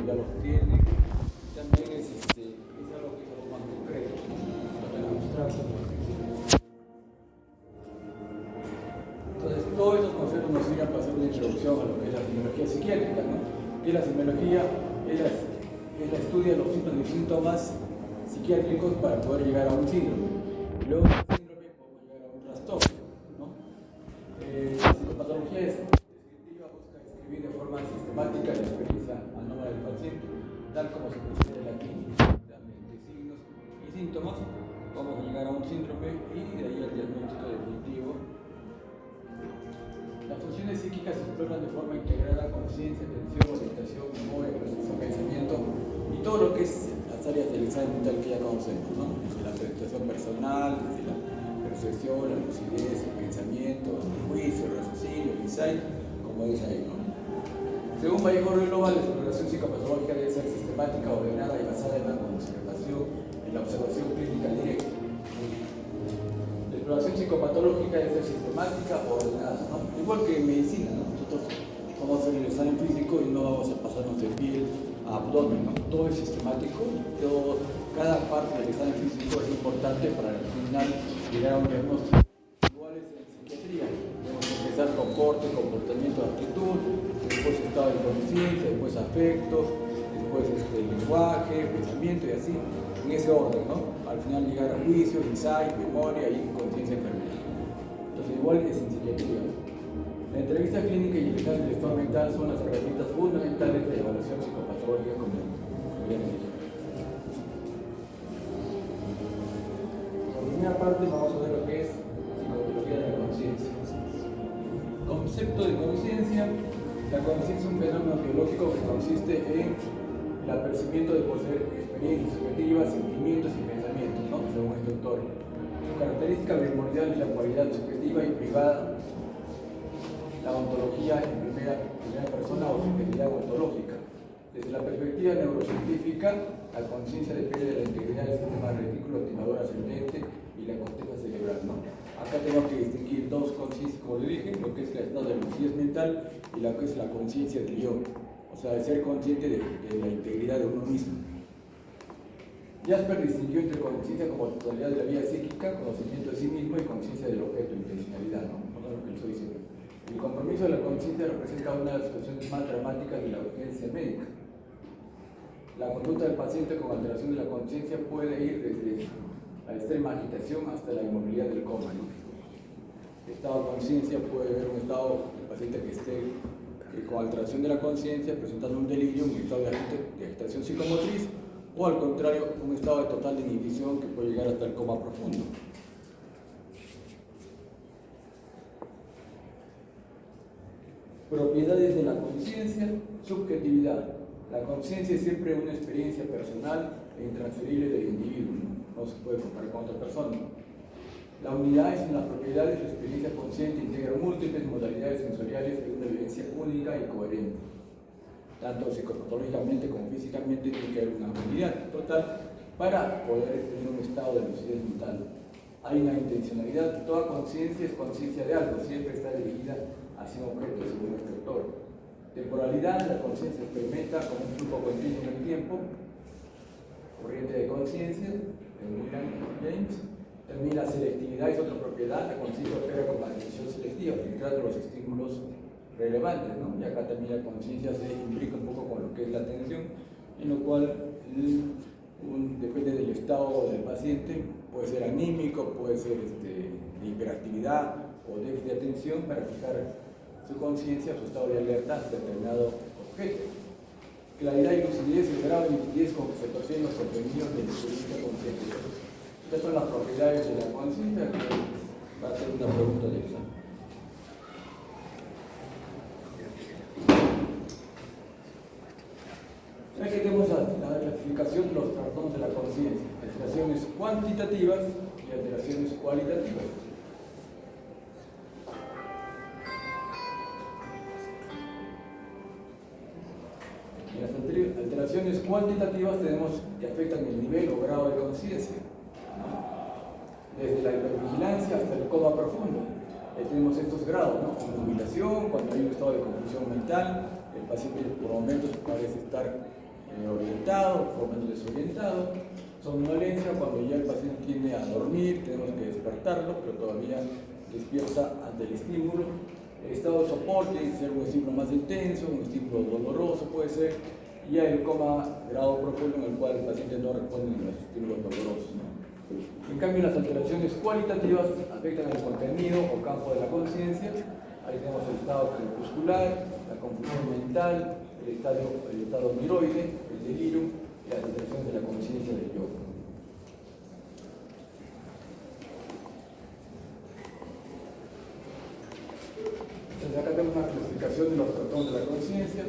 ya los tiene. También es algo que es algo más concreto, ¿no? El abstracto. Entonces, todos estos conceptos nos sirven para hacer una introducción a lo que es la semiología psiquiátrica, ¿no? Que la semiología es la estudia de los síntomas psiquiátricos para poder llegar a un síndrome. Luego del síndrome podemos llegar a un trastorno, ¿no? La psicopatología es descriptiva, busca describir de forma sistemática la experiencia anómala del paciente, tal como se presenta en la clínica. Mediante signos y síntomas vamos a llegar a un síndrome y de ahí al diagnóstico definitivo. Las funciones psíquicas se exploran de forma integrada: conciencia, atención, orientación, memoria, percepción, pensamiento y todo lo que es las áreas del examen mental que ya conocemos, ¿no? Desde la presentación personal, desde la percepción, la lucidez, el pensamiento, el juicio, el raciocinio, el insight, como dice ahí, ¿no? Según Vallejo Global, la exploración psicopatológica debe ser sistemática, ordenada y basada en la observación, en la observación clínica directa. La exploración psicopatológica debe ser sistemática, ordenada, ¿no? Igual que en medicina, ¿no? Nosotros vamos a hacer el examen físico y no vamos a pasarnos de piel a abdomen, ¿no? Todo es sistemático, cada parte del examen físico es importante para al final llegar a un diagnóstico. Igual es en psiquiatría, debemos empezar con corte, comportamiento, actitud, después estado de conciencia, después afectos, después lenguaje, pensamiento y así, en ese orden, ¿no? Al final llegar a juicio, insight, memoria y conciencia enfermedad. Entonces igual es en psiquiatría. La entrevista clínica y el examen del estado mental son las herramientas fundamentales de evaluación psicopatológica, como ya he dicho. Por primera parte vamos a ver lo que es psicopatología de la conciencia. Concepto de conciencia. La conciencia es un fenómeno biológico que consiste en el apercibimiento de poseer experiencias subjetivas, sentimientos y pensamientos, ¿no? Según este autor. Su característica primordial es la cualidad subjetiva y privada, la ontología en primera persona o subjetividad ontológica. Desde la perspectiva neurocientífica, la conciencia depende de la integridad del sistema retículo activador ascendente y la corteza cerebral, ¿no? Acá tenemos que distinguir dos conciencias, como le dije, lo que es el estado de lucidez mental y lo que es la conciencia del yo, o sea, de ser consciente de la integridad de uno mismo. Jasper distinguió entre conciencia como totalidad de la vida psíquica, conocimiento de sí mismo y conciencia del objeto, intencionalidad, ¿no? No es lo que le estoy diciendo. El compromiso de la conciencia representa una de las situaciones más dramáticas de la urgencia médica. La conducta del paciente con alteración de la conciencia puede ir desde la extrema agitación hasta la inmovilidad del coma, ¿no? El estado de conciencia puede haber un estado del paciente que esté con alteración de la conciencia, presentando un delirio, un estado de agitación psicomotriz, o al contrario, un estado de total inhibición que puede llegar hasta el coma profundo. Propiedades de la conciencia: subjetividad. La conciencia es siempre una experiencia personal e intransferible del individuo, no se puede comparar con otra persona. La unidad es en las propiedades. La experiencia consciente integra múltiples modalidades sensoriales de una evidencia única y coherente. Tanto psicopatológicamente como físicamente tiene que haber una unidad total para poder tener un estado de lucidez mental. Hay una intencionalidad. Toda conciencia es conciencia de algo, siempre está dirigida hacia un objeto, según este autor. Temporalidad: la conciencia experimenta como un flujo continuo en el tiempo. Corriente de conciencia, en William James. También la selectividad es otra propiedad. La conciencia opera con atención selectiva, filtrando los estímulos relevantes, ¿no? Y acá también la conciencia se implica un poco con lo que es la atención, en lo cual depende del estado del paciente, puede ser anímico, puede ser de hiperactividad o déficit de atención, para fijar su conciencia, su estado de alerta hacia determinado objeto. Claridad y lucidez: el grado de nitidez con que se perciben los contenidos de la experiencia consciente. Estas son las propiedades de la conciencia, que va a ser una pregunta de examen. Aquí tenemos la clasificación de los trastornos de la conciencia: alteraciones cuantitativas y alteraciones cualitativas. En las alteraciones cuantitativas tenemos que afectan el nivel o grado de conciencia, ¿no? Desde la hipervigilancia hasta el coma profundo. Tenemos estos grados, ¿no? Con nubilación, cuando hay un estado de confusión mental, el paciente por momentos parece estar orientado, por lo menos desorientado. Somnolencia, cuando ya el paciente tiende a dormir, tenemos que despertarlo, pero todavía despierta ante el estímulo. El estado de soporte tiene que ser un estímulo más intenso, un estímulo doloroso puede ser, y ya el coma grado profundo en el cual el paciente no responde a los estímulos dolorosos, ¿no? En cambio, las alteraciones cualitativas afectan el contenido o campo de la conciencia. Ahí tenemos el estado crepuscular, la confusión mental, el estado miroide, el delirio y las alteraciones de la conciencia del yo. Entonces acá tenemos una clasificación de los trastornos de la conciencia.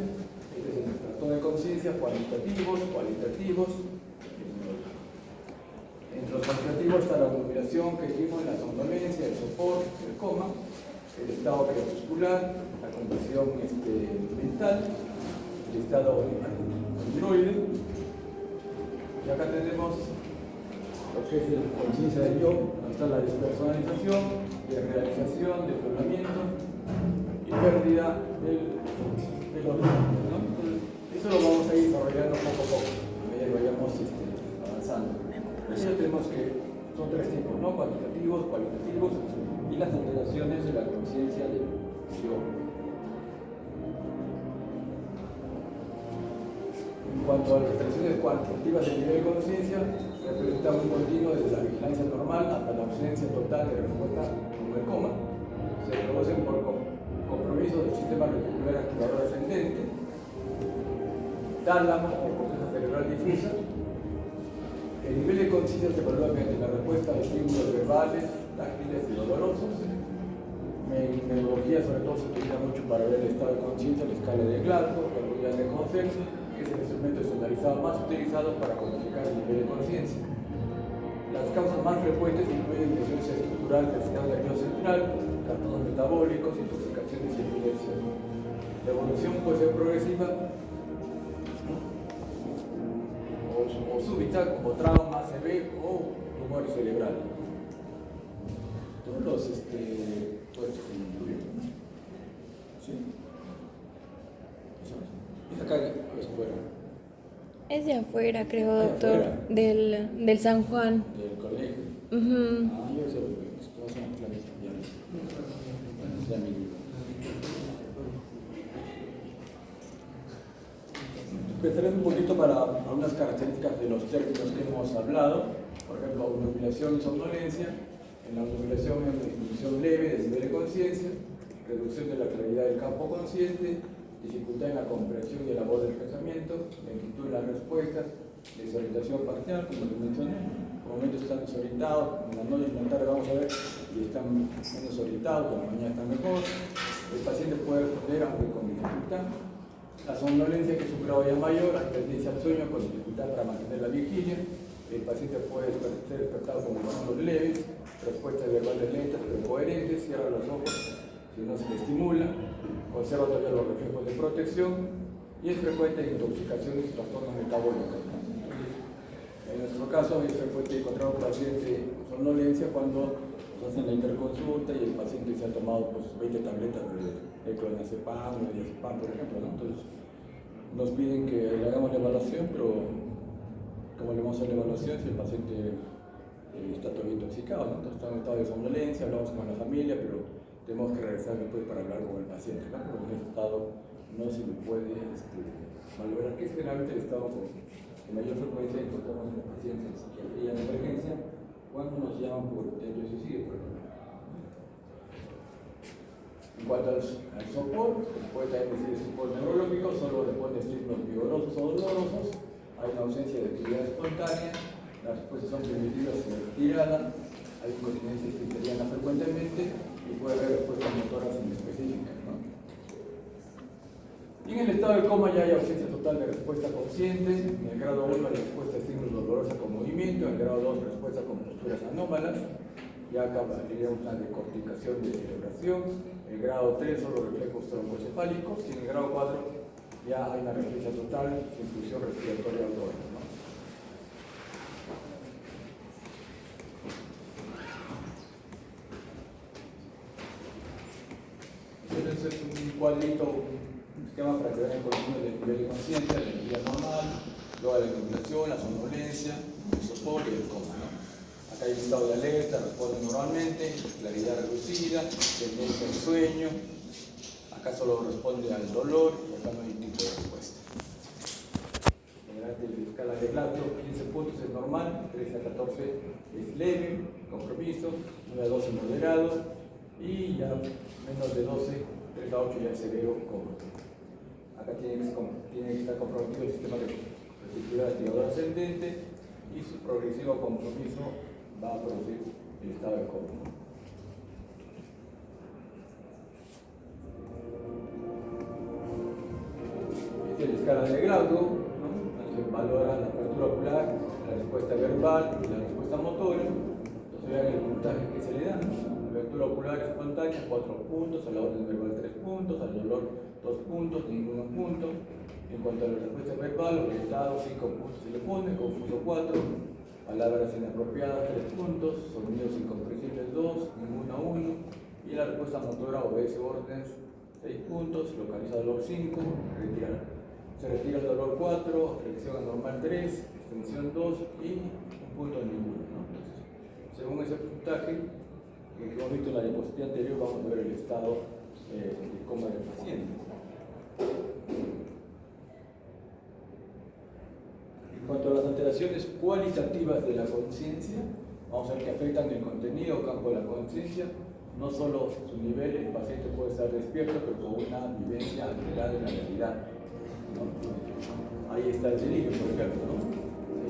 Este es el trastorno de conciencia, cualitativos. Entre los cualitativos está la obnubilación que dijimos, la somnolencia, el sopor, el coma, el estado crepuscular, la condición mental, el estado tiroide. Y acá tenemos lo que es la conciencia del yo, donde está la despersonalización, desrealización, desdoblamiento y pérdida del organismo, ¿no? Entonces, eso lo vamos a ir desarrollando poco a poco, a medida que vayamos avanzando. Eso tenemos que son tres tipos, ¿no? Cuantitativos, cualitativos y las alteraciones de la conciencia del yo. En cuanto a las alteraciones cuantitativas del nivel de conciencia, representan un continuo desde la vigilancia normal hasta la ausencia total de respuesta como el coma. Se producen por compromiso del sistema reticular activador ascendente, tálamo o corteza cerebral difusa. El nivel de conciencia se evalúa mediante la respuesta a estímulos verbales, táctiles y dolorosos. En neurología, sobre todo, se utiliza mucho para ver el estado de conciencia, la escala de Glasgow, la unidad de Hounsfield, que es el instrumento estandarizado más utilizado para cuantificar el nivel de conciencia. Las causas más frecuentes incluyen lesiones estructurales del sistema nervioso central, trastornos metabólicos, intoxicaciones y epilepsia. La evolución puede ser progresiva o súbita, como trauma, ACV o tumor cerebral. Todos los puestos que incluyen. ¿Sí? Es acá, es fuera. Es de afuera, creo, doctor. Del San Juan. Del colegio. Yo sé lo que es. Todos son claves. Es la misma. Empezaré un poquito para algunas características de los términos que hemos hablado. Por ejemplo, obnubilación y somnolencia. En la obnubilación es una disminución leve del nivel de conciencia, reducción de la claridad del campo consciente, dificultad en la comprensión y el labor del pensamiento, lentitud en las respuestas, desorientación parcial, como les mencioné. Por momentos están desorientados, en la noche y en la tarde vamos a ver, y están menos orientados, por la mañana están mejor. El paciente puede responder aunque con dificultad. La somnolencia, que es un grado ya mayor, la tendencia al sueño con dificultad para mantener la vigilia. El paciente puede ser despertado con movimientos leves, respuestas verbales lentas pero coherentes, cierra los ojos si no se le estimula, conserva todavía los reflejos de protección y es frecuente intoxicaciones y trastornos metabólicos. En nuestro caso es frecuente encontrar un paciente con somnolencia cuando nos hacen la interconsulta y el paciente se ha tomado 20 tabletas de clonazepam o diazepam, por ejemplo, ¿no? Entonces nos piden que le hagamos la evaluación, pero como le vamos a hacer la evaluación si el paciente está todavía intoxicado, ¿no? Entonces está en estado de somnolencia, hablamos con la familia, pero tenemos que regresar después para hablar con el paciente, ¿no? Porque en ese estado no se le puede valorar, que es generalmente el estado con mayor frecuencia encontramos en los pacientes en psiquiatría de emergencia cuando nos llaman por intento de suicidio, por ejemplo. En cuanto al sopor, se puede también decir sopor neurológico, solo responde estímulos vigorosos o dolorosos, hay una ausencia de actividad espontánea, las respuestas son primitivas y retiradas, hay incontinencia escriteriana frecuentemente y puede haber respuestas motoras inespecíficas, ¿no? Y en el estado de coma ya hay ausencia total de respuesta consciente, en el grado 1 la respuesta a estímulos dolorosa con movimiento, en el grado 2 respuesta con posturas anómalas, ya acabaría una decorticación de celebración, en el grado 3 solo reflejos trombocefálicos y en el grado 4 ya hay una reflexión total sin función respiratoria autónoma, ¿no? Entonces es un cuadrito, un esquema para que vean el consumo del nivel de conciencia, de energía normal, toda la estimulación, la somnolencia, el sopor y el coma, ¿no? Acá hay un estado de alerta, responde normalmente, claridad reducida, tendencia al sueño. Acá solo responde al dolor y acá no hay tipo de respuesta. De la escala de Glasgow, 15 puntos es normal, 13 a 14 es leve, compromiso, 9 a 12 moderado y ya menos de 12, 3 a 8 ya es severo, coma. Acá tiene que estar comprometido el sistema de reticular activador ascendente y su progresivo compromiso va a producir el estado de coma. Esta es la escala de Glasgow, ¿no? Entonces valora la apertura ocular, la respuesta verbal y la respuesta motora. Entonces vean el puntaje que se le da. La apertura ocular espontánea 4 puntos, a la orden verbal 3 puntos, al dolor 2 puntos, ninguno punto. En cuanto a la respuesta verbal, orientado 5 puntos se le pone, confuso 4, palabras inapropiadas 3 puntos, sonidos incomprensibles 2, ninguna 1, y la respuesta motora obedece órdenes 6 puntos, localiza dolor 5, se retira el dolor 4, flexión anormal 3, extensión 2 y un punto de ninguno, ¿no? Entonces, según ese puntaje, lo que hemos visto en la diapositiva anterior, vamos a ver el estado de coma del paciente. En cuanto a las alteraciones cualitativas de la conciencia, vamos a ver que afectan el contenido o campo de la conciencia, no solo su nivel, el paciente puede estar despierto, pero con una vivencia alterada de la realidad, ¿no? Ahí está el delirio, por ejemplo, ¿no?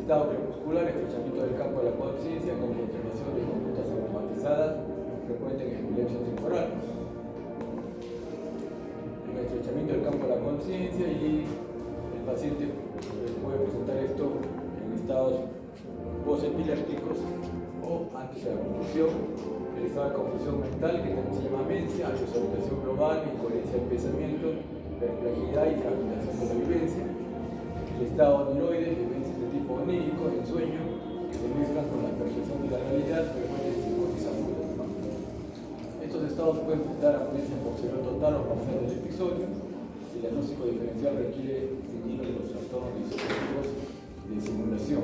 Estado crepuscular, estrechamiento del campo de la conciencia con conservación de conductas automatizadas frecuente en epilepsia temporal. El estrechamiento del campo de la conciencia y el paciente puede presentar esto en estados posepilépticos o antes de la confusión, el estado de confusión mental que también se llama mencia, desorientación global, incoherencia del pensamiento, perplejidad y fragmentación de la vivencia, el estado tiroides, vivencias de tipo onírico, en sueño, que se mezclan con la percepción de la realidad, frecuentes en psicosis agudas, ¿no? Estos estados pueden dar amnesia posterior total o parcial del episodio. El diagnóstico diferencial requiere distinguir los trastornos disociativos de simulación.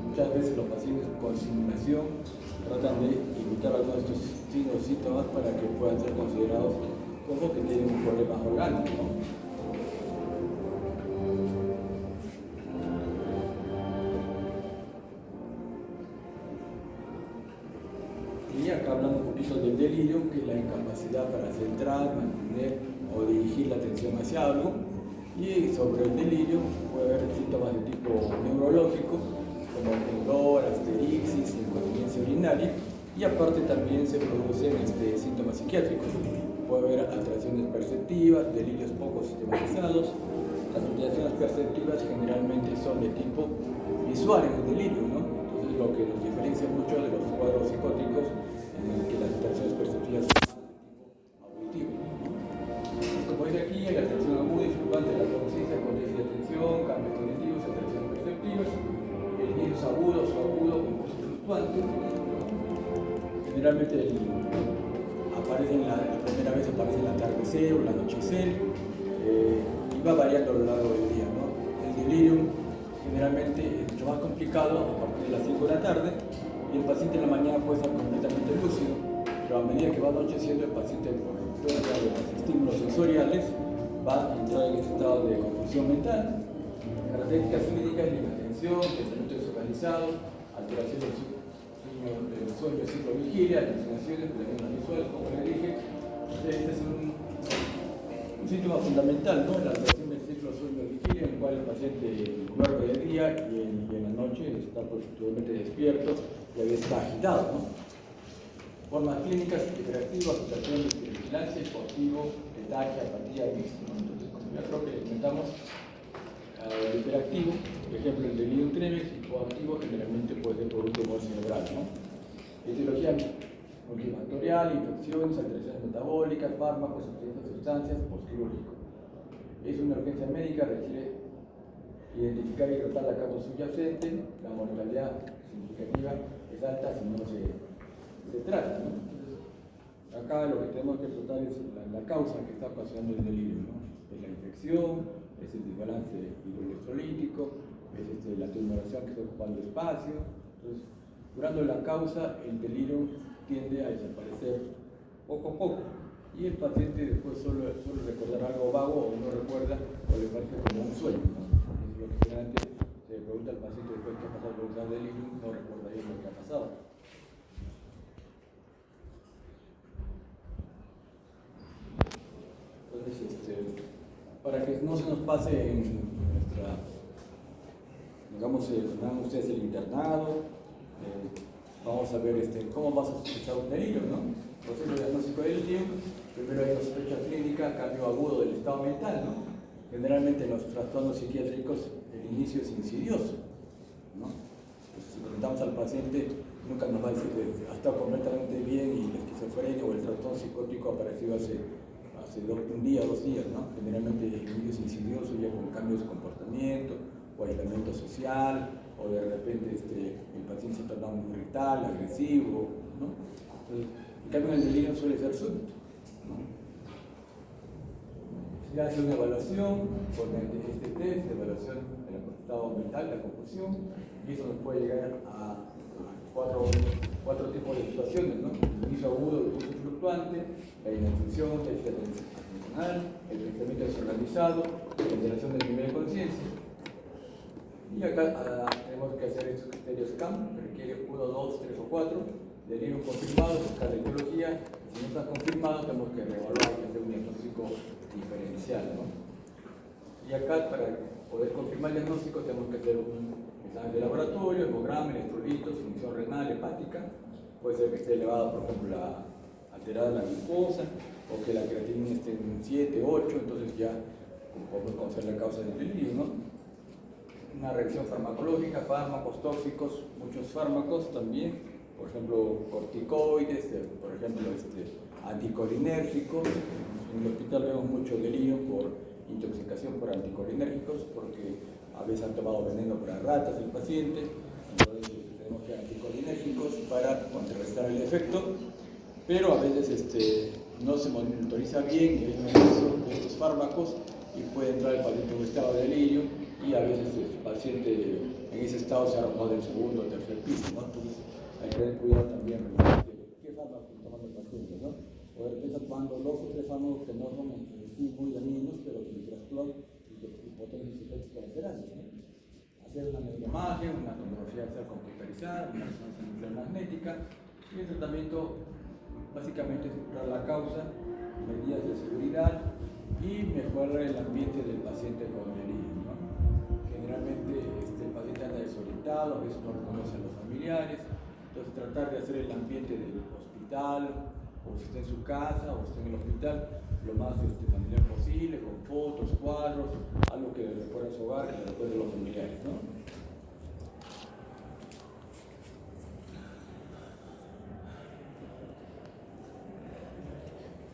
Muchas veces los pacientes con simulación tratan de evitar algunos de estos signos y síntomas para que puedan ser considerados como que tienen un problema orgánico, ¿no? Y acá hablando un poquito del delirio, que es la incapacidad para centrar, mantener o dirigir la atención hacia algo. Y sobre el delirio puede haber síntomas de tipo neurológico, como temblor, asterixis, incontinencia urinaria, y aparte también se producen síntomas psiquiátricos. Puede haber alteraciones perceptivas, delirios poco sistematizados. Las alteraciones perceptivas generalmente son de tipo visual en el delirio, ¿no? Entonces lo que nos diferencia mucho de los cuadros psicóticos en el que las alteraciones perceptivas son de tipo auditivo, ¿no? Como dice aquí, hay alteración aguda y fluctuante de la conciencia con déficit de atención, cambios cognitivos, alteraciones perceptivas, delirios agudos o agudo con pulso fluctuante. Generalmente la primera vez aparece el atardecer o el anochecer y va variando a lo largo del día, ¿no? El delirium generalmente es mucho más complicado a partir de las 5 de la tarde y el paciente en la mañana puede estar completamente lúcido, pero a medida que va anocheciendo el paciente por pérdida de los estímulos sensoriales va a entrar en este estado de confusión mental. Características clínicas: inhibición, pensamiento desorganizado, alteración del sueño, ciclo vigilia, alucinaciones, planeación visual, como le dije. Este es un síntoma fundamental, ¿no? La alteración del ciclo sueño-vigilia, en el cual el paciente duerme de día y en la noche está totalmente despierto y a veces está agitado, ¿no? Formas clínicas: hiperactivo, agitación, vigilancia, hipoactivo, letargia, apatía, mixto, ¿no? Entonces, como ya creo que comentamos, el hiperactivo, por ejemplo, el delirium tremens, hipoactivo generalmente puede ser por un tumor cerebral, ¿no? Etiología multifactorial, infecciones, alteraciones metabólicas, fármacos, utilización de sustancias, postquirúrgico. Es una urgencia médica, requiere identificar y tratar la causa subyacente. La mortalidad significativa es alta si no se trata, ¿no? Entonces, acá lo que tenemos que tratar es la causa que está ocasionando el delirio, ¿no? Es la infección, es el desbalance hidroelectrolítico, es la tumoración que está ocupando espacio. Entonces, curando la causa, el delirio tiende a desaparecer poco a poco y el paciente después solo recordar algo vago o no recuerda o le parece como un sueño, ¿no? Es lo que generalmente se le pregunta al paciente después que ha pasado por un delirio, no recuerda bien lo que ha pasado. Entonces, para que no se nos pase en nuestra, digamos, cuando ustedes el internado, vamos a ver cómo vas a sospechar un delirio, ¿no? Proceso diagnóstico del delirio, primero hay una sospecha clínica, cambio agudo del estado mental, ¿no? Generalmente en los trastornos psiquiátricos el inicio es insidioso, ¿no? Pues, si preguntamos al paciente, nunca nos va a decir que ha estado completamente bien y la esquizofrenia o el trastorno psicótico ha aparecido hace un día, 2 días, ¿no? Generalmente el inicio es insidioso ya con cambios de comportamiento o aislamiento social, o de repente el paciente se torna muy irritable, agresivo, ¿no? Entonces, en cambio el delirio suele ser súbito, ¿no? Se hace una evaluación con este test de evaluación del estado mental, la confusión, y eso nos puede llegar a cuatro tipos de situaciones, ¿no? El inicio agudo del pulso fluctuante, la inacción, la atencional, el pensamiento desorganizado, la alteración del nivel de conciencia. Y acá tenemos que hacer estos criterios CAM, que requiere 1, 2, 3 o 4, delirio confirmado, buscar la etiología. Si no está confirmado, tenemos que reevaluar y hacer un diagnóstico diferencial, ¿no? Y acá, para poder confirmar el diagnóstico, tenemos que hacer un examen de laboratorio, hemograma, electrolitos, función renal, hepática. Puede ser que esté elevada, por ejemplo, alterada la glucosa, o que la creatinina esté en 7, 8, entonces ya podemos conocer la causa del delirio, ¿no? Una reacción farmacológica, fármacos tóxicos, muchos fármacos también, por ejemplo, corticoides, por ejemplo, anticolinérgicos. En el hospital vemos mucho delirio por intoxicación por anticolinérgicos, porque a veces han tomado veneno para ratas el paciente, entonces tenemos que anticolinérgicos para contrarrestar el efecto, pero a veces no se monitoriza bien el uso de estos fármacos y puede entrar el paciente en un estado de delirio, y a veces el paciente en ese estado se ha arrojado del segundo o tercer piso, ¿no? Entonces hay que tener cuidado también qué fármacos está tomando el paciente, ¿no? O de repente está tomando 2 o 3 fármacos que no son sí muy dañinos, pero que interactúan y potencian sus efectos colaterales, ¿no? Hacer una neuroimagen, una tomografía axial computarizada, una resonancia nuclear magnética, y el tratamiento básicamente es buscar la causa, medidas de seguridad y mejorar el ambiente del paciente con delirio, ¿no? Generalmente el paciente anda desorientado, a veces no reconoce a los familiares, entonces tratar de hacer el ambiente del hospital, o si está en su casa o está en el hospital, lo más familiar posible, con fotos, cuadros, algo que le recuerde a su hogar y le recuerde a los familiares, ¿no?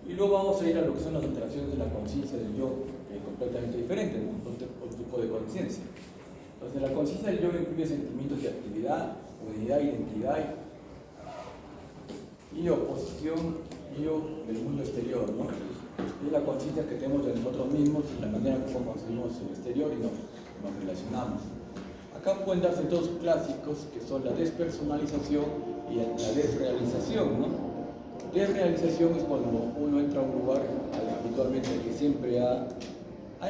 Y luego vamos a ir a lo que son las alteraciones de la conciencia del yo, completamente diferentes, ¿no? Otro tipo de conciencia. Entonces, la conciencia del yo incluye sentimientos de actividad, unidad, identidad y oposición del mundo exterior, ¿no? Es la conciencia que tenemos de nosotros mismos y la manera como concebimos el exterior y nos relacionamos. Acá pueden darse 2 clásicos que son la despersonalización y la desrealización, ¿no? Desrealización es cuando uno entra a un lugar habitualmente que siempre ha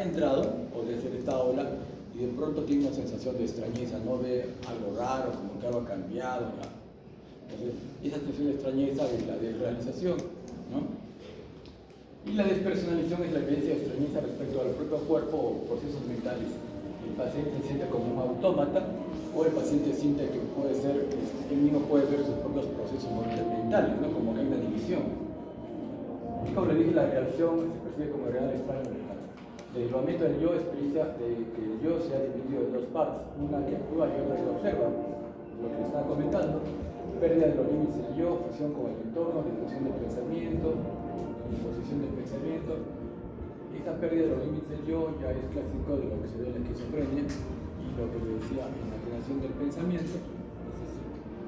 entrado, o desde esta aula, y de pronto tiene una sensación de extrañeza, no ve algo raro, como que algo ha cambiado, ¿no? Entonces, esa sensación de extrañeza es la desrealización, ¿no? Y la despersonalización es la evidencia de extrañeza respecto al propio cuerpo o procesos mentales. El paciente se siente como un autómata, o el paciente siente que puede ser, él mismo puede ver sus propios procesos mentales, ¿no? Como que hay una división. Y como le dije, la reacción se percibe como real, extraño, real. El derivamiento del yo experiencia de que el yo se ha dividido en 2 partes, una que actúa y otra que observa, lo que estaba comentando, pérdida de los límites del yo, fusión con el entorno, difusión del pensamiento, disposición del pensamiento. Esta pérdida de los límites del yo ya es clásico de lo que se ve en la esquizofrenia y lo que le decía en la creación del pensamiento. Entonces,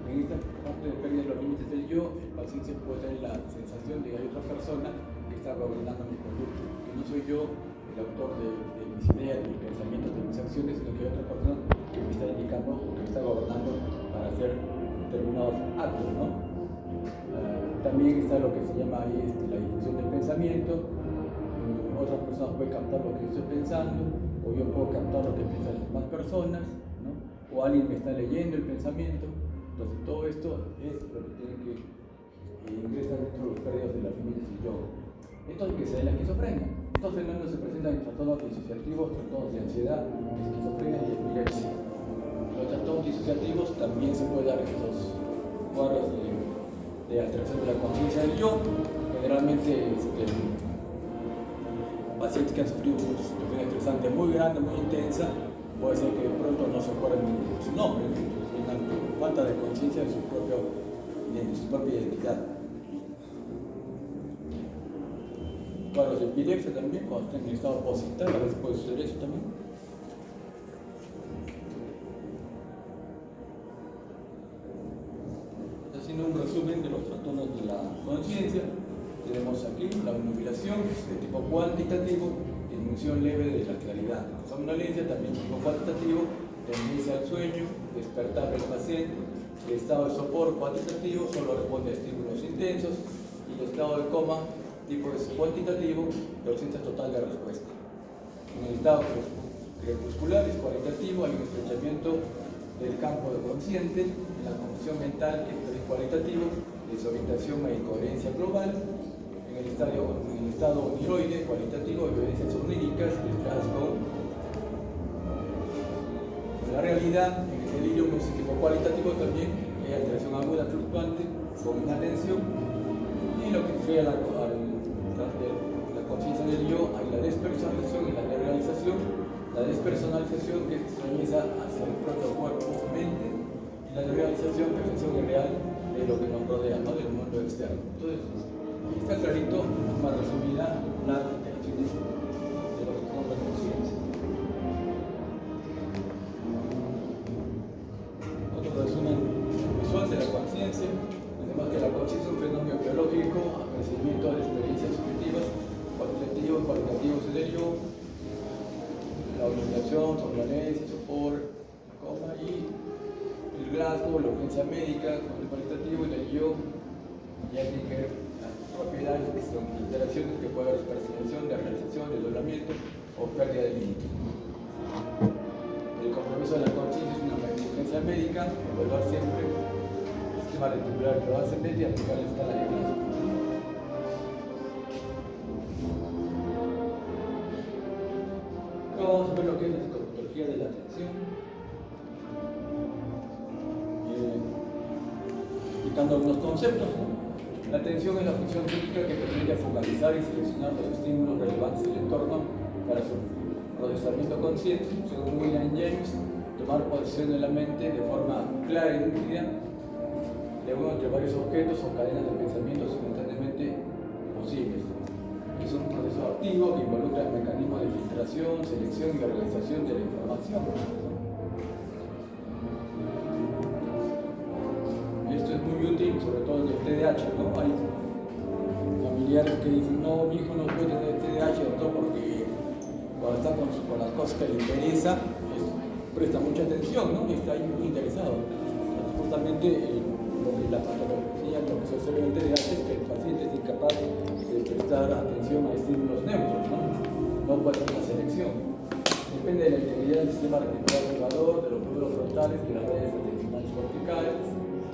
en esta parte de pérdida de los límites del yo, el paciente puede tener la sensación de que hay otra persona que está gobernando mi conducta, que no soy yo el autor de mi mis ideas, mis pensamientos, de mis acciones, sino que hay otra persona que me está indicando o que me está gobernando para hacer determinados actos, ¿no? También está lo que se llama ahí la difusión del pensamiento. Otras personas pueden captar lo que yo estoy pensando, o yo puedo captar lo que piensan las demás personas, ¿no? O alguien me está leyendo el pensamiento. Entonces todo esto es lo que tiene que ingresar dentro de los pérdidos de las límites del yo. Esto es lo que se da en la esquizofrenia. Estos fenómenos se presentan en trastornos disociativos, trastornos de ansiedad, esquizofrenia y epilepsia. Los trastornos disociativos también se pueden dar en estos cuadros de alteración de la conciencia del yo. Generalmente pacientes que han sufrido una situación estresante muy grande, muy intensa, puede ser que de pronto no se acuerden de su nombre, ¿no? Tengan falta de conciencia de su propia identidad. Cuadros de epilepsia también, cuando están en estado positivo, a veces puede suceder eso también. Haciendo un resumen de los trastornos de la conciencia, tenemos aquí la obnubilación de tipo cuantitativo, disminución leve de la claridad. Somnolencia también de tipo cuantitativo, tendencia al sueño, despertar del paciente. El estado de sopor cuantitativo solo responde a estímulos intensos, y el estado de coma tipo es cuantitativo, de ausencia total de respuesta. En el estado crepuscular es cualitativo, hay un estrechamiento del campo de consciente. En la confusión mental, que es cualitativo, desorientación e incoherencia global. En el estado oniroide, cualitativo, evidencias oníricas mezcladas con la realidad. En el delirio tipo cualitativo también hay alteración aguda fluctuante con una atención. Y lo que refiere a la conciencia del yo, hay la despersonalización y la desrealización. La despersonalización, que es extrañeza hacia el propio cuerpo o mente, y la desrealización, percepción irreal de lo que nos rodea, ¿no? Del mundo externo. Entonces, está clarito, más resumida, las definiciones de lo que son la conciencia. Otro resumen visual de la conciencia. Tenemos que la conciencia es un fenómeno biológico, aparecimiento de experiencias subjetivas, cuantitativos, cualitativos del yo, la obnubilación, somnolencia, sopor, coma, y el Glasgow, la urgencia médica, con el cualitativo y el yo, ya tiene que ver las propiedades, que son interacciones que puede haber percepción, de realización, desdoblamiento o pérdida de límite. El compromiso de la conciencia es una urgencia médica, evaluar siempre el sistema reticular ascendente y aplicar la escala de Glasgow. Vamos a ver lo que es la psicología de la atención, explicando algunos conceptos, ¿no? La atención es la función típica que permite focalizar y seleccionar los estímulos relevantes del entorno para su procesamiento consciente. Según William James, tomar posesión de la mente de forma clara y nítida de uno entre varios objetos o cadenas de pensamiento simultáneamente posibles. Es un proceso activo que involucra el mecanismo de filtración, selección y organización de la información. Esto es muy útil, sobre todo en el TDAH, ¿no? Hay familiares que dicen, no, mi hijo no puede tener TDAH, doctor, porque cuando está con las cosas que le interesa, presta mucha atención, ¿no? Y está ahí muy interesado. Entonces, justamente lo que la patología, lo que se observa en el TDAH es que el paciente es incapaz de prestar atención a estímulos neutros, ¿no? No puede hacer una selección. Depende de la integridad del sistema reticular elevador, de los nódulos frontales, de las redes atencionales corticales.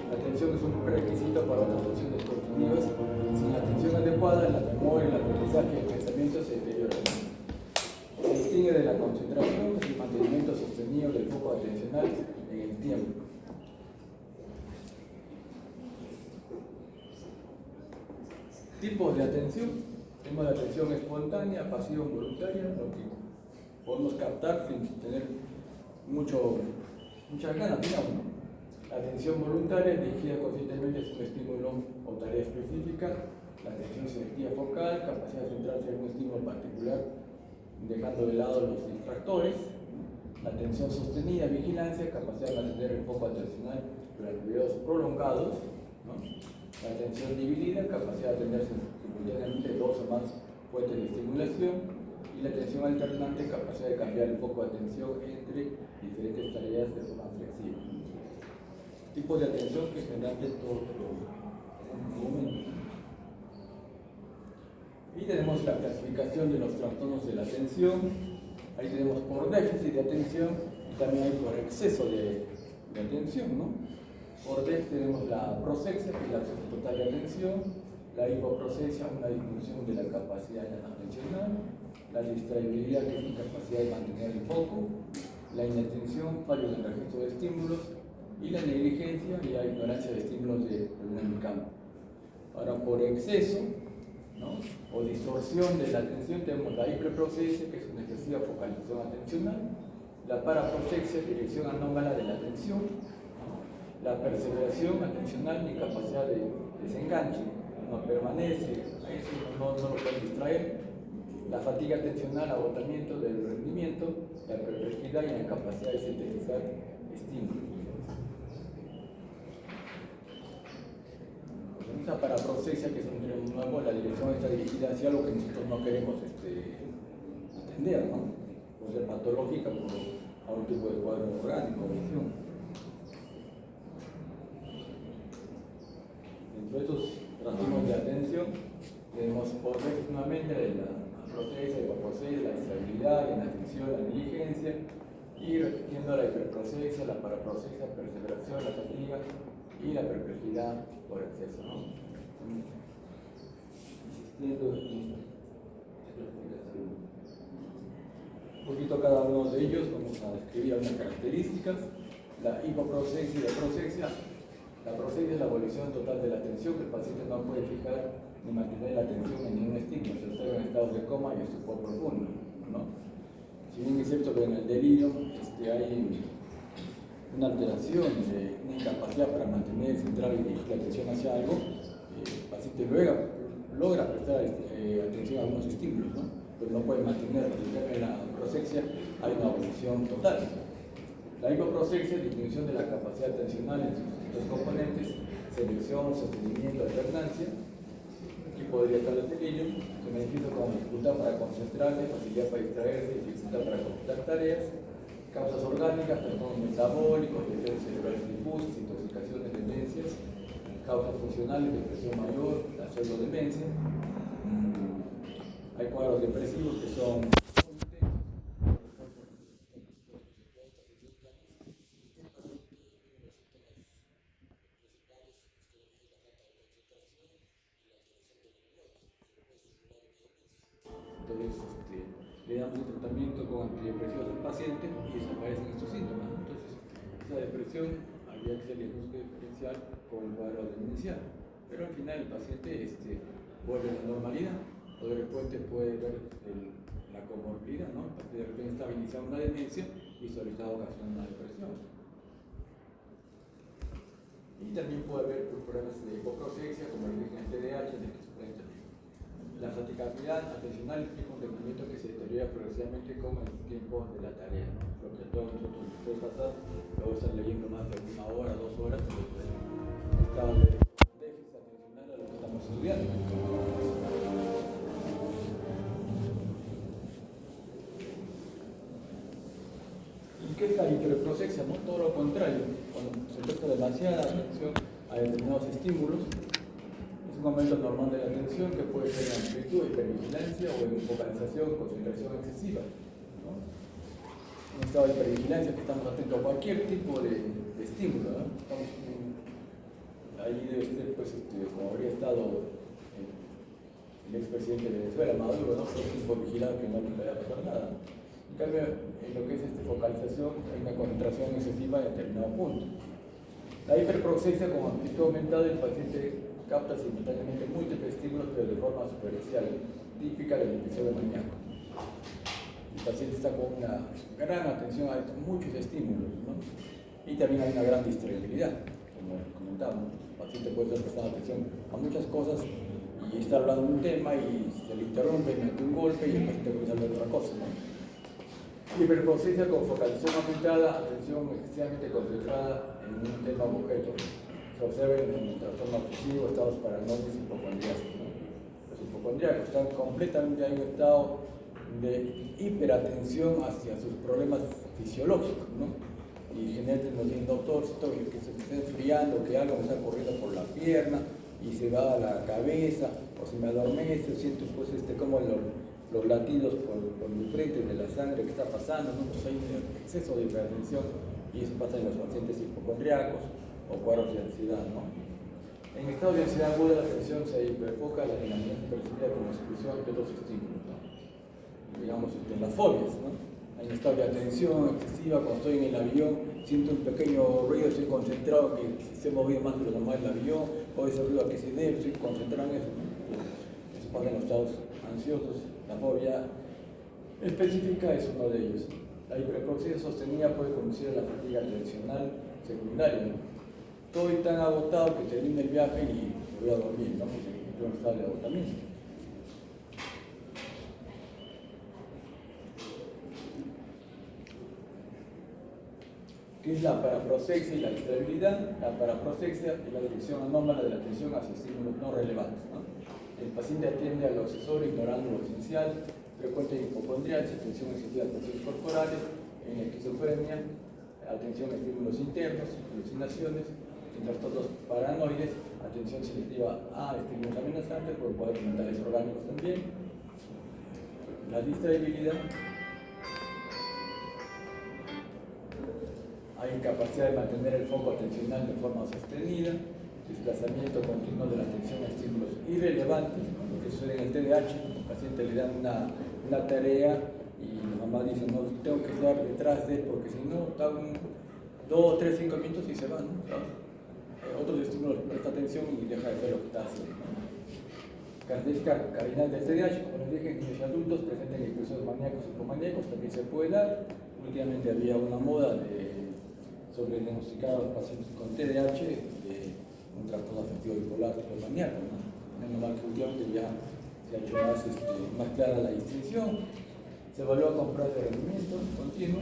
La atención es un prerequisito para otras funciones cognitivas. Sin atención adecuada, la memoria, el aprendizaje y el pensamiento se deterioran. Se distingue de la concentración y el mantenimiento sostenido del foco atencional en el tiempo. Tipos de atención. Tenemos la atención espontánea, pasiva o voluntaria, lo que podemos captar sin tener muchas ganas, digamos, ¿no? La atención voluntaria, dirigida conscientemente a un estímulo o tarea específica. La atención selectiva focal, capacidad de centrarse en un estímulo particular, dejando de lado los distractores. La atención sostenida, vigilancia, capacidad de mantener el foco atencional durante periodos prolongados, ¿no? La atención dividida, capacidad de atender simultáneamente dos o más fuentes de estimulación. y la atención alternante, capacidad de cambiar el foco de atención entre diferentes tareas de forma flexible. Tipos de atención que generalmente todos en un momento. Y tenemos la clasificación de los trastornos de la atención. Ahí tenemos por déficit de atención y también hay por exceso de atención, ¿no? Por déficit tenemos la prosexia, que es la ausencia total de atención, la hipoprosexia, una disminución de la capacidad atencional, la distraibilidad, que es la incapacidad de mantener el foco, la inatención, fallo en el registro de estímulos, y la negligencia y la ignorancia de estímulos de un campo. Ahora, por exceso, ¿no?, o distorsión de la atención, tenemos la hiperprosexia, que es una excesiva focalización atencional, la paraprosexia, dirección anómala de la atención, ¿no?, la perseveración atencional, incapacidad de desenganche, no permanece, eso no lo puede distraer, la fatiga atencional, agotamiento del rendimiento, la perplejidad y la incapacidad de sintetizar estímulos. Esa paraprosexia, que es un término nuevo, la dirección está dirigida hacia algo que nosotros no queremos atender, ¿no? Puede ser patológica por algún tipo de cuadro orgánico o visión. Dentro de estos trastornos de atención, tenemos por déficit nuevamente la prosexia, la hipoprosexia, la distraibilidad, la inatención, la negligencia, y repitiendo la hiperprosexia, la paraprosexia, la perseveración, la fatiga y la perplejidad por exceso, ¿no? Insistiendo en un poquito cada uno de ellos, vamos a describir algunas características. La hipoprosexia y la prosexia. La prosexia es la abolición total de la atención, que el paciente no puede fijar ni mantener la atención en ningún estímulo, se está en estados de coma y estupor profundo, ¿no? Si bien es cierto que en el delirio hay una alteración, una incapacidad para mantener, centrar y dirigir la atención hacia algo, el paciente logra prestar atención a algunos estímulos, ¿no?, pero no puede mantenerlo. En la prosexia hay una abolición total. La hipoprosexia, disminución de la capacidad atencional en sus distintos componentes, selección, sostenimiento, alternancia. Aquí podría estar el delirio, se manifiesta como dificultad para concentrarse, facilidad para distraerse, dificultad para completar tareas. Causas orgánicas, trastornos metabólicos, lesiones cerebrales difusas, intoxicaciones, demencias. Causas funcionales, depresión mayor, la pseudodemencia. Hay cuadros depresivos que son le damos un tratamiento con antidepresivos al paciente y desaparecen estos síntomas. Entonces, esa depresión habría que hacer el diagnóstico diferencial con el cuadro demencial. Pero al final el paciente vuelve a la normalidad, o de repente puede ver la comorbilidad, ¿no? El paciente de repente está iniciando una demencia y sobre está ocasionando una depresión. Y también puede haber problemas de hipoprosexia, como el TDAH, de esquizofrenia. La fatigabilidad atencional implica un rendimiento que se deteriora progresivamente con el tiempo de la tarea, ¿no? Lo que a todos nosotros nos puede pasar, luego estar leyendo más de 1 hora, 2 horas, estado de déficit atencional a lo que estamos estudiando. ¿Y qué es la hiperprosexia? ¿No? Todo lo contrario, cuando se presta demasiada atención a determinados estímulos, es un aumento normal de la atención que puede ser en amplitud, hipervigilancia o en focalización, concentración excesiva, ¿no? Un estado de hipervigilancia que estamos atentos a cualquier tipo de estímulo, ¿no? Ahí debe ser, pues, como habría estado el expresidente de Venezuela, Maduro, ¿no? Todo el tiempo vigilado que no le vaya a pasar nada. En cambio, en lo que es focalización, hay una concentración excesiva en determinado punto. La hiperprosexia, con amplitud aumentada, el paciente capta simultáneamente múltiples estímulos, pero de forma superficial, típica del episodio maníaco. El paciente está con una gran atención a muchos estímulos, ¿no? Y también hay una gran distraibilidad, como comentamos. El paciente puede estar prestando atención a muchas cosas y está hablando de un tema y se le interrumpe, mete un golpe y el paciente puede hablar de otra cosa, ¿no? Hiperprosexia con focalización aumentada, atención excesivamente concentrada en un tema o objeto. Se observan en el trastorno obsesivo, estados paranoicos y hipocondriacos, ¿no? Los hipocondriacos están completamente en un estado de hiperatención hacia sus problemas fisiológicos, ¿no? Y generalmente nos dicen, doctor, siento que se me está enfriando, que algo me está corriendo por la pierna y se va a la cabeza, o se me adormece, siento pues como los latidos por el frente de la sangre que está pasando, ¿no? Pues hay un exceso de hiperatensión y eso pasa en los pacientes hipocondriacos o cuadros de ansiedad, ¿no? En estado de ansiedad aguda la atención se hiperfoca la dinamización percibida como exclusión de otros estímulos, ¿no? Digamos, en las fobias, ¿no? En estado de atención excesiva, cuando estoy en el avión, siento un pequeño ruido, estoy concentrado, que se ha movido más de lo normal el avión, o ese ruido a qué se debe, estoy concentrado en eso, ¿no? Eso pasa en los estados ansiosos. La fobia específica es uno de ellos. La hiperproxia sostenida puede conducir a la fatiga atencional secundaria, ¿no? Estoy tan agotado que termino el viaje y me voy a dormir, ¿no? Porque estoy en un estado de agotamiento. ¿Qué es la paraprosexia y la distraibilidad? La paraprosexia es la dirección anómala de la atención hacia estímulos no relevantes, ¿no? El paciente atiende a lo accesorio ignorando lo esencial, frecuente hipocondrial, atención excesiva a procesos corporales, en esquizofrenia, atención a estímulos internos, alucinaciones, en trastornos paranoides, atención selectiva a estímulos amenazantes, por cuadros mentales orgánicos también. La distraibilidad. Hay incapacidad de mantener el foco atencional de forma sostenida, desplazamiento continuo de la atención a estímulos irrelevantes, lo que sucede en el TDAH. El paciente le dan una tarea y la mamá dice, no, tengo que estar detrás de él porque si no, está 2, 3, 5 minutos y se va, ¿no? Otros estímulos presta atención y deja de hacer lo que está haciendo, ¿no? Característica cardinal del TDAH, como les dije, en niños y adultos presentan episodios maníacos y hipomaníacos, también se puede dar. Últimamente había una moda sobre diagnosticar a los pacientes con TDAH de un trastorno afectivo bipolar o maníaco, ¿no? Es normal que últimamente ya se ha hecho más clara la distinción. Se evalúa con pruebas de rendimiento continuo.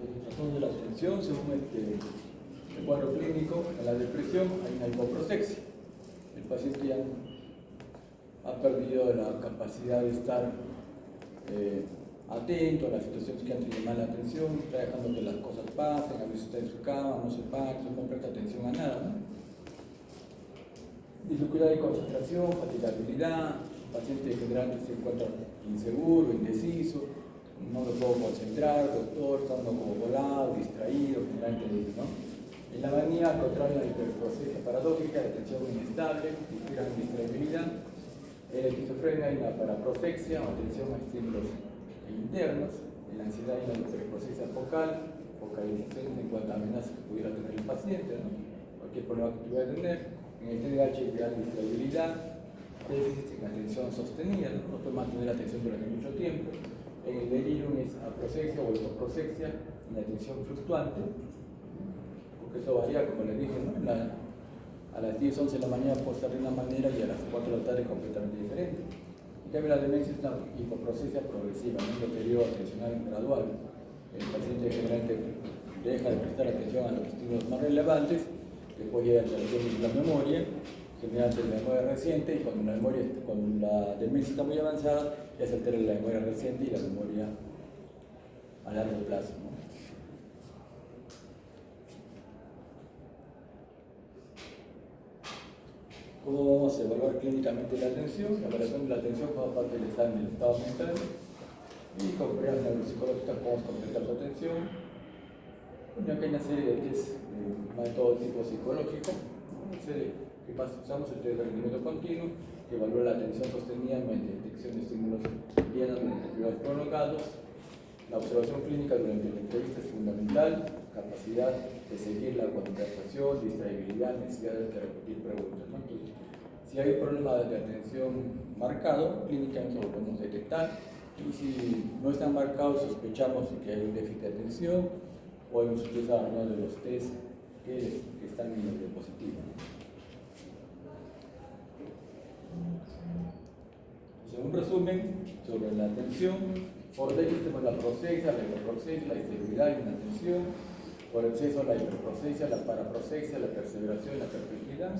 El trastorno de la atención, según el cuadro clínico, en la depresión hay una hipoprosexia. El paciente ya ha perdido la capacidad de estar atento a las situaciones que han tenido mala atención, está dejando que las cosas pasen, a veces está en su cama, no se para, no presta atención a nada, ¿no? Dificultad de concentración, fatigabilidad, el paciente generalmente se encuentra inseguro, indeciso, no me puedo concentrar, doctor, está uno como volado, distraído, generalmente, ¿no? En la manía, al contrario, la hiperprosexia paradójica, la atención inestable, distraibilidad. En la esquizofrenia hay una paraprosexia, o atención a estímulos internos. En la ansiedad hay una hiperprosexia focal, focalización en cuanto a amenazas que pudiera tener el paciente, ¿no? Cualquier problema que pudiera tener. En el TDAH hay gran distraibilidad, déficit en atención sostenida, ¿no? No puede mantener la atención durante mucho tiempo. En el delirium es aproxexia o hipoprosexia, en la atención fluctuante, porque eso varía, como les dije, ¿no? A las 10, 11 de la mañana puede estar de una manera y a las 4 de la tarde completamente diferente. En cambio, la demencia es una hipoprosexia progresiva, ¿no? Un deterioro atencional gradual. El paciente generalmente deja de prestar atención a los estímulos más relevantes, después llega la alteración de la memoria, generalmente la memoria reciente, y cuando la demencia está muy avanzada, ya se altera la memoria reciente y la memoria a largo plazo, ¿no? ¿Cómo vamos a evaluar clínicamente la atención? La evaluación de la atención forma parte del examen del estado mental y con pruebas neuropsicológicas podemos completar su atención. Ya que hay una serie de test de todo tipo psicológico, una serie que usamos el test de rendimiento continuo, que evalúa la atención sostenida mediante detección de estímulos llenos durante periodos prolongados. La observación clínica durante la entrevista es fundamental, capacidad de seguir la conversación, distraibilidad, necesidad de repetir preguntas, ¿no? Entonces, si hay un problema de atención marcado, clínicamente lo podemos detectar, y si no están marcados, sospechamos que hay un déficit de atención, podemos utilizar uno de los test que están en el diapositivo. Un resumen sobre la atención. Por dentro tenemos la prosexia, la hiperprosexia, la distraibilidad y la atención. por exceso, la hiperprosexia, la paraprosexia, la perseveración, la perplejidad.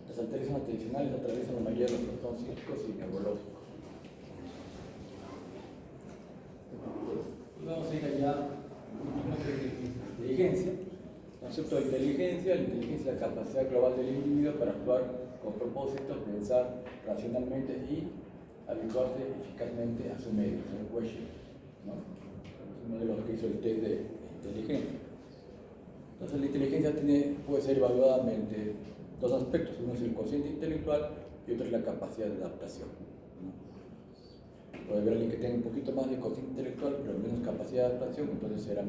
Las alteraciones atencionales atraviesan la mayoría de los trastornos psíquicos y neurológicos. Y vamos a ir allá a inteligencia. El concepto de inteligencia. La inteligencia es la capacidad global del individuo para actuar con propósito, pensar racionalmente y habituarse eficazmente a su medio, señor Wesher, ¿no? Es uno de los que hizo el test de inteligencia. Entonces la inteligencia puede ser evaluada mediante dos aspectos: uno es el cociente intelectual y otro es la capacidad de adaptación, ¿no? Puede haber alguien que tenga un poquito más de cociente intelectual pero menos capacidad de adaptación, entonces será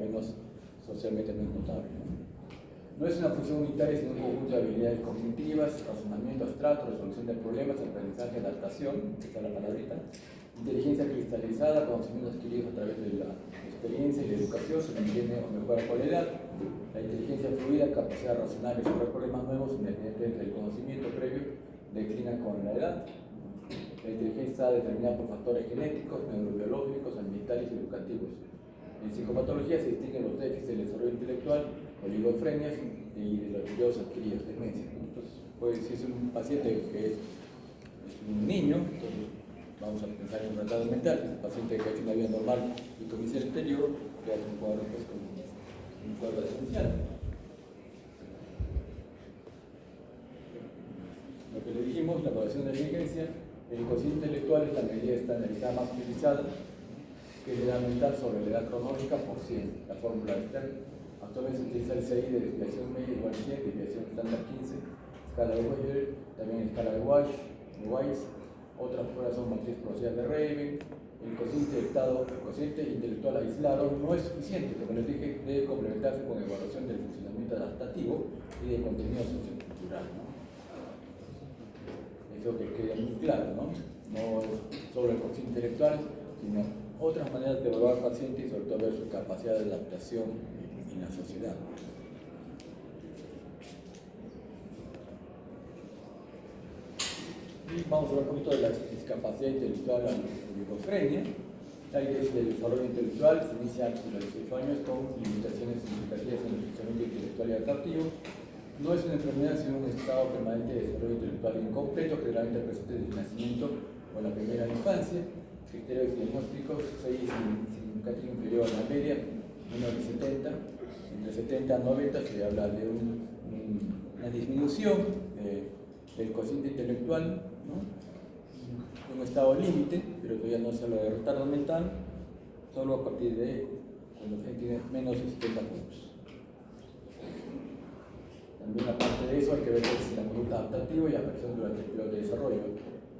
socialmente menos notable, ¿no? No es una función unitaria, sino un conjunto de habilidades cognitivas, razonamiento abstracto, resolución de problemas, aprendizaje, adaptación, esta es la palabrita, inteligencia cristalizada, conocimientos adquiridos a través de la experiencia y la educación, se mantiene o mejora con la edad. La inteligencia fluida, capacidad racional de resolver problemas nuevos, independientemente del conocimiento previo, declina con la edad. La inteligencia está determinada por factores genéticos, neurobiológicos, ambientales y educativos. En psicopatología se distinguen los déficits del desarrollo intelectual, oligofrenias y de los periodos adquiridos, demencia. Entonces, pues, si es un paciente que es un niño, entonces vamos a pensar en un retardo mental. Si es un paciente que ha hecho una vida normal y comienza el deterioro, ya es un cuadro, pues, con un cuadro demencial. Lo que le dijimos, la evaluación de inteligencia, el cociente intelectual es la medida estandarizada más utilizada, que es la edad mental sobre la edad cronológica por 100, la fórmula externa. Actualmente se utiliza el CI de desviación media igual 100, desviación estándar 15, escala de Weyher, también escala de Weiss. Otras pruebas son matriz procesal de Raven. El cociente intelectual aislado no es suficiente, como les dije, debe complementarse con evaluación del funcionamiento adaptativo y de contenido sociocultural, ¿no? Eso que quede muy claro, ¿no? No solo el cociente intelectual, sino otras maneras de evaluar al paciente y sobre todo ver su capacidad de adaptación en la sociedad. Y vamos a hablar un poquito de la discapacidad intelectual, la oligofrenia. La idea del desarrollo intelectual se inicia a los 18 años con limitaciones significativas en el funcionamiento intelectual y adaptativo. No es una enfermedad, sino un estado permanente de desarrollo intelectual incompleto que realmente presente desde el nacimiento o la primera infancia. Criterios diagnósticos: 6 significativo inferior a la media, menor de 70. Entre 70 a 90 se habla de una disminución del cociente intelectual, ¿no? Un estado límite, pero todavía no se habla de retardo mental, solo a partir de cuando se tiene menos de 70 puntos. También aparte de eso hay que ver si la conducta adaptativa y aparición durante el periodo de desarrollo.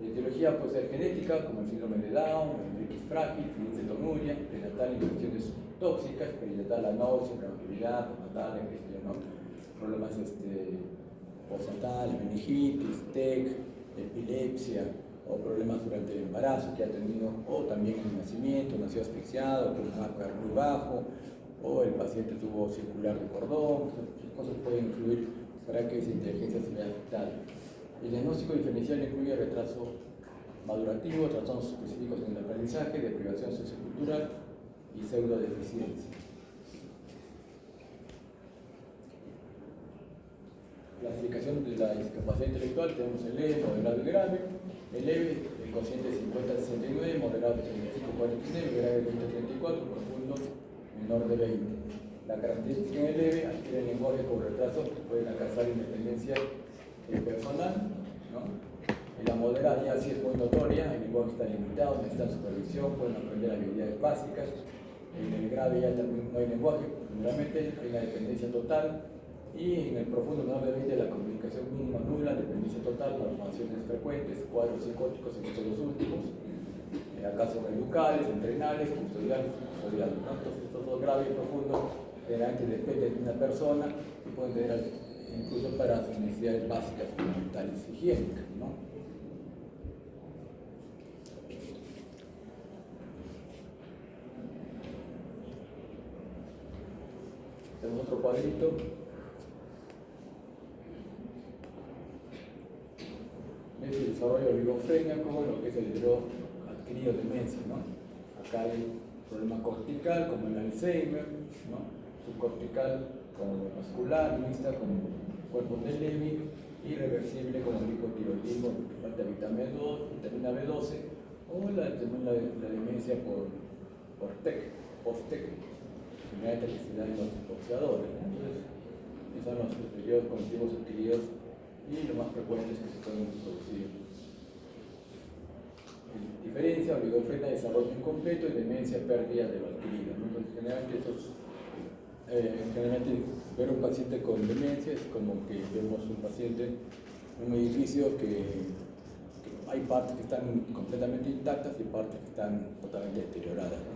La etiología puede ser genética, como el síndrome de Down, el X frágil, fenilcetonuria, prenatal, infecciones tóxicas, perinatal, anáusia, prematuridad, postnatal, problemas postnatales, meningitis, TEC, epilepsia, o problemas durante el embarazo que ha tenido, o también en el nacimiento, nació asfixiado, con un marco muy bajo, o el paciente tuvo circular de cordón. Esas cosas pueden influir para que esa inteligencia se vea afectada. El diagnóstico diferencial incluye retraso madurativo, trastornos específicos en el aprendizaje, deprivación sociocultural y pseudodeficiencia. Clasificación de la discapacidad intelectual: tenemos el leve, moderado y grave. El leve, el cociente 50-69, moderado 35-49, grave 20-34, profundo menor de 20. La característica en el leve adquiere el lenguaje con retraso que pueden alcanzar independencia personal, ¿no? En la moderada ya sí es muy notoria, el lenguaje está limitado, necesitan supervisión, pueden aprender habilidades básicas. En el grave ya también no hay lenguaje, generalmente hay una dependencia total. Y en el profundo menor de 20, la comunicación mínima nula, dependencia total, malformaciones frecuentes, cuadros psicóticos en estos dos últimos, acaso reducales, entrenales, custodiales, ¿no? Entonces, estos dos graves y profundos generalmente dependen de una persona y pueden tener incluso para sus necesidades básicas, fundamentales, higiénicas, ¿no? Tenemos otro cuadrito. Es el desarrollo oligofrénico, lo que es el deterioro adquirido de demencia, ¿no? Acá hay problema cortical, como el Alzheimer, ¿no? Subcortical, como vascular, mixta como cuerpo de Levy, y reversible como el hipotiroidismo, falta de vitamina B12, o también la demencia por TEC, post-TEC, enfermedad que se da en los boxeadores, ¿no? Entonces, esos son los periodos cognitivos adquiridos y los más frecuentes que se pueden producir. Diferencia, oligofrenia, desarrollo incompleto y demencia, pérdida de lo adquirido, ¿no? Entonces, generalmente ver un paciente con demencia es como que vemos un paciente en un edificio que hay partes que están completamente intactas y partes que están totalmente deterioradas, ¿no?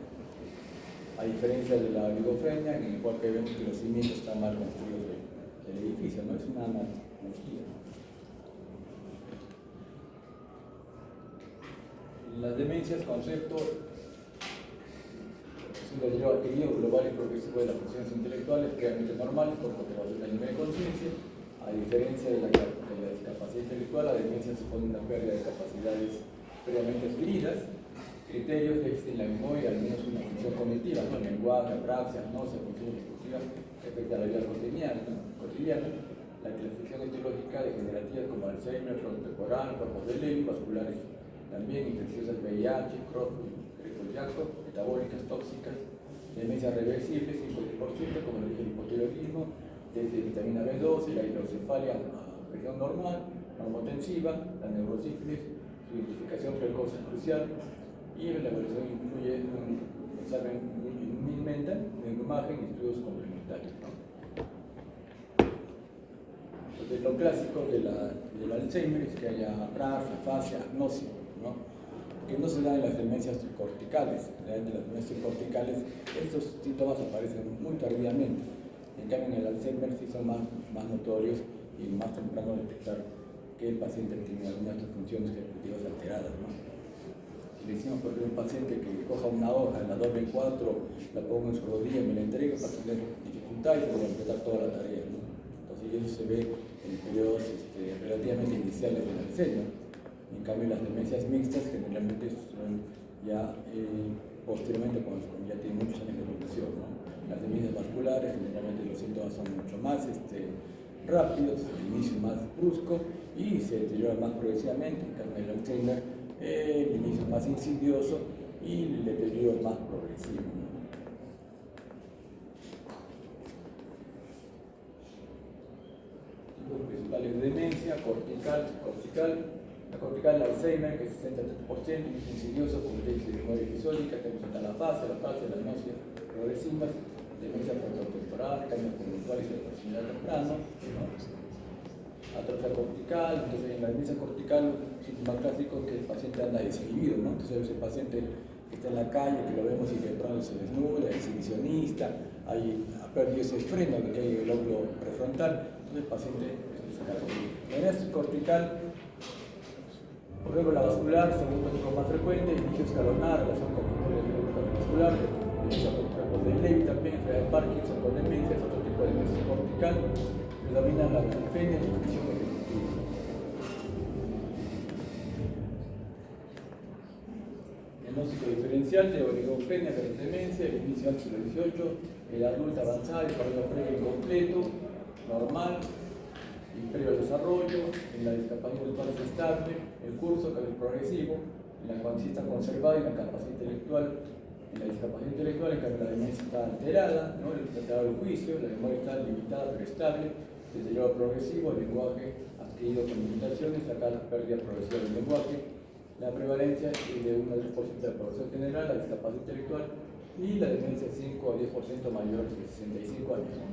A diferencia de la oligofrenia, en el cual vemos que los cimientos están mal construidos del edificio, ¿no? Es una analogía. Las demencias, concepto, es un deterioro adquirido global y progresivo de las funciones intelectuales realmente normales por conservación del nivel de conciencia. A diferencia de la discapacidad intelectual, la demencia supone una pérdida de capacidades previamente adquiridas. Criterios que existen en la memoria, al menos una función cognitiva, ¿no? El lenguaje, apraxia, gnosia, función ejecutiva, respecto a la vida cotidiana. La clasificación etiológica degenerativa como Alzheimer, frontotemporal, cuerpos de Levy, vasculares también, infecciosas VIH, Creutzfeldt-Jakob, metabólicas, tóxicas, demencia reversible, 5-10%, como el hipotiroidismo, desde vitamina B12, la hidrocefalia a presión normal, normotensiva, la neurosífilis, su identificación precoz es crucial, y la evaluación incluye un examen mental, en imagen y estudios complementarios, ¿no? Entonces, lo clásico del Alzheimer es que haya apraxia, afasia, agnosia, ¿no? Que no se da en las demencias corticales. En las demencias corticales estos síntomas aparecen muy tardíamente. En cambio, en el Alzheimer sí son más notorios y más temprano detectar que el paciente tiene algunas de sus funciones ejecutivas alteradas, ¿no? Si le decimos, por ejemplo, a un paciente que coja una hoja, la doble en 4, la ponga en su rodilla y me la entregue para tener dificultades y completar toda la tarea, ¿no? Entonces, eso se ve en periodos relativamente iniciales del Alzheimer. En cambio, las demencias mixtas generalmente son ya posteriormente cuando ya tienen muchos años de evolución, ¿no? Las demencias vasculares generalmente los síntomas son mucho más rápidos, el inicio más brusco y se deteriora más progresivamente. En cambio, el Alzheimer el inicio es más insidioso y el deterioro es más progresivo, ¿no? Tipos principales de demencia: cortical. La cortical, el Alzheimer, que es 63%, es insidioso, como te dice, de memoria episódica, que presenta la fase, la gnosia progresivas, demencia frontotemporal, cambios conductuales y de personalidad temprano, ¿no? Atrofia cortical. Entonces, en la demencia cortical, un síntoma clásico es que el paciente anda desinhibido, ¿no? Entonces, el paciente que está en la calle, que lo vemos y que de pronto se desnuda, es exhibicionista, ha perdido ese freno que hay en el lóbulo prefrontal, entonces el paciente se cae. La demencia cortical, por ejemplo, la vascular, segundo tipo más frecuente, inicio escalonada, relación con el vascular, demencia por cuerpos de Levy también, enfermedad de Parkinson con demencia, es otro tipo de demencia cortical. Predomina la oligofrenia y la función ejecutiva. Diagnóstico diferencial de oligofrenia con demencia, el inicio antes de los 18, el adulto avanzado, desarrollo previo incompleto, normal, y previo al desarrollo, en la discapacidad intelectual es estable, el curso que es progresivo, en la conciencia conservada y la capacidad intelectual. En la discapacidad intelectual, en cambio, la demencia está alterada, ¿no? El alterado del juicio, la memoria está limitada pero estable, deterioro progresivo, el lenguaje adquirido con limitaciones, acá la pérdida progresiva del lenguaje, la prevalencia es de 1 a 3% de la población general, la discapacidad intelectual, y la demencia 5 a 10% mayor de 65 años, ¿no?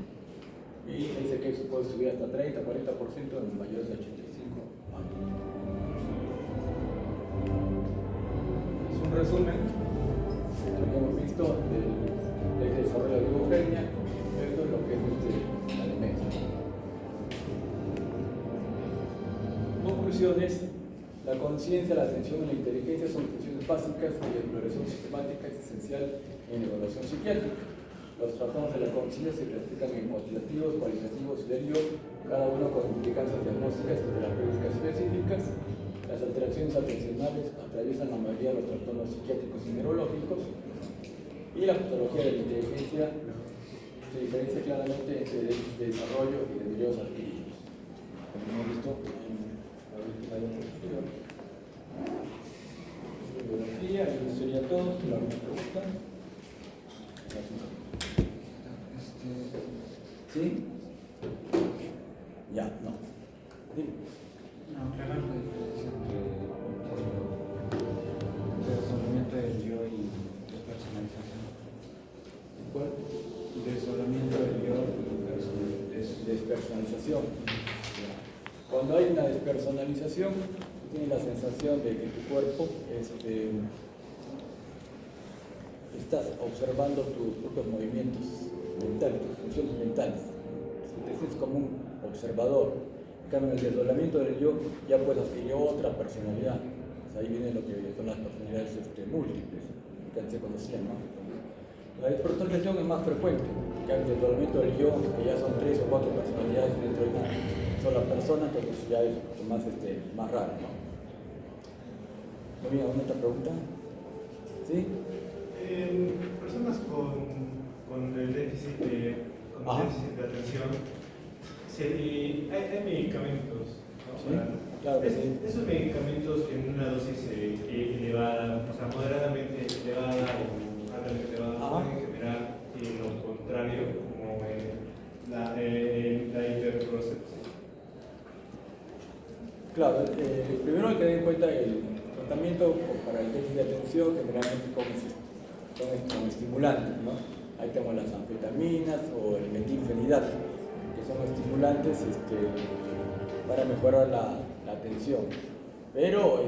Y dice que eso puede subir hasta 30 a 40% en mayores de 85 años. Es un resumen de lo que hemos visto del desarrollo de la oligofrenia. Esto es lo que es la demencia. Conclusiones: la conciencia, la atención y la inteligencia son funciones básicas y la exploración sistemática es esencial en la evaluación psiquiátrica. Los trastornos de la conciencia se clasifican en cuantitativos, cualitativos y del yo, cada uno con implicancias diagnósticas y terapéuticas específicas. Las alteraciones atencionales atraviesan la mayoría de los trastornos psiquiátricos y neurológicos. Y la patología de la inteligencia se diferencia claramente entre déficit de desarrollo y de derechos adquiridos. Como hemos visto en la última diapositiva. Bibliografía, eso sería todo. ¿Alguna pregunta? ¿Sí? Ya, no. Dime. No, aclarar la diferencia entre el desdoblamiento del yo y despersonalización. ¿Cuál? Desdoblamiento del yo y Despersonalización. Cuando hay una despersonalización, tienes la sensación de que tu cuerpo estás observando tus propios movimientos mentales, tus funciones mentales. Te sientes como un observador. En cambio, en el desdoblamiento del yo ya puedes adquirir otra personalidad. O sea, ahí viene lo que son las personalidades múltiples, que antes se conocían, ¿no? La despersonalización es más frecuente. En cambio, el desdoblamiento del yo, que ya son 3 o 4 personalidades dentro de una sola persona, entonces ya es más raro, ¿no? Muy bien, ¿alguna otra pregunta? ¿Sí? Personas con el déficit de atención, hay medicamentos, ¿no? Sí, claro que sí. Esos medicamentos en una dosis elevada, o sea, moderadamente elevada o altamente elevada, pueden generar lo contrario, como la hiperprocepción. Claro, primero hay que tener en cuenta el tratamiento para el déficit de atención, generalmente con estimulantes, ¿no? Ahí tenemos las anfetaminas o el metilfenidato, que son estimulantes para mejorar la atención. Pero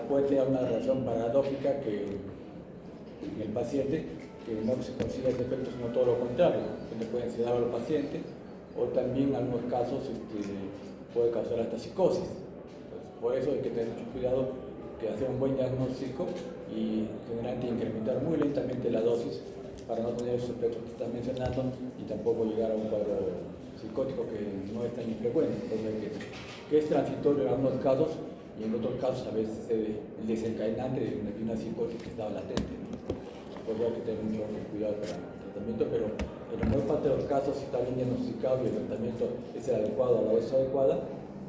puede tener una relación paradójica en el paciente, que no se consigue ese efecto, sino todo lo contrario, que le puede sedar al paciente, o también en algunos casos puede causar hasta psicosis. Entonces, por eso hay que tener mucho cuidado, que hacer un buen diagnóstico y generalmente incrementar muy lentamente la dosis para no tener esos efectos que están mencionando y tampoco llegar a un cuadro psicótico que no es tan infrecuente, entonces, que es transitorio en algunos casos y en otros casos a veces es el desencadenante de una psicosis que estaba latente, ¿no? Por eso hay que tener mucho cuidado para el tratamiento, pero en la mayor parte de los casos, si está bien diagnosticado y el tratamiento es el adecuado a la dosis adecuada,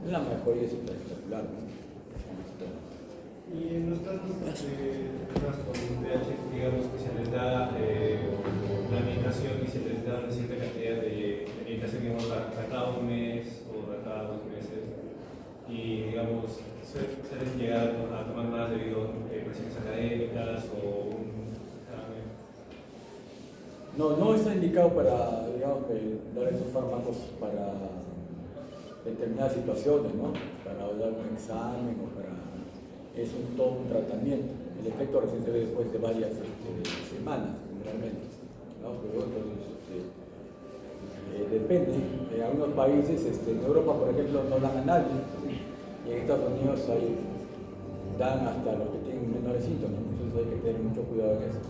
la mejoría es espectacular, ¿no? Y en los casos de personas con VIH, digamos que se les da la medicación y se les da una cierta cantidad de medicación, digamos, para cada un mes o para cada 2 meses, y digamos, suelen llegar a tomar más debido a presiones académicas o cada mes. No está indicado para, digamos, dar esos fármacos para determinadas situaciones, ¿no? Para dar un examen o para... Es todo un tratamiento. El efecto recién se ve después de varias semanas, generalmente, ¿no? Pero entonces, depende. En algunos países, en Europa, por ejemplo, no dan a nadie, ¿sí? Y en Estados Unidos dan hasta los que tienen menores síntomas, entonces hay que tener mucho cuidado en eso.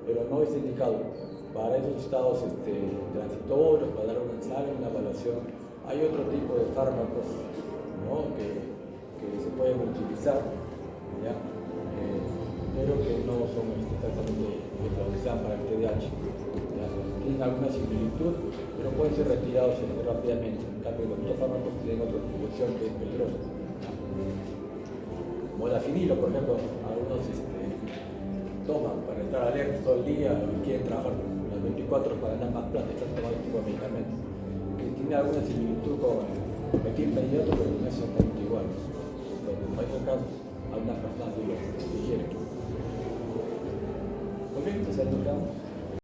Pero no es indicado. Para esos estados transitorios, para dar un examen, una evaluación, hay otro tipo de fármacos, ¿no? que se pueden utilizar, ¿ya? Pero que no son exactamente lo que sean para el TDAH. ¿Ya? Tienen alguna similitud, pero pueden ser retirados rápidamente. En cambio, los otros fármacos tienen otra distribución que es peligrosa. ¿Ya? Modafinilo, por ejemplo, algunos toman para estar alertas todo el día y quieren trabajar las 24 para ganar más plata y están tomando este tipo de medicamentos. Que tiene alguna similitud con metilfenidato, pero no es exactamente igual. En otros casos, algunas personas sí lo digieren. Ok, entonces ahí nos quedamos.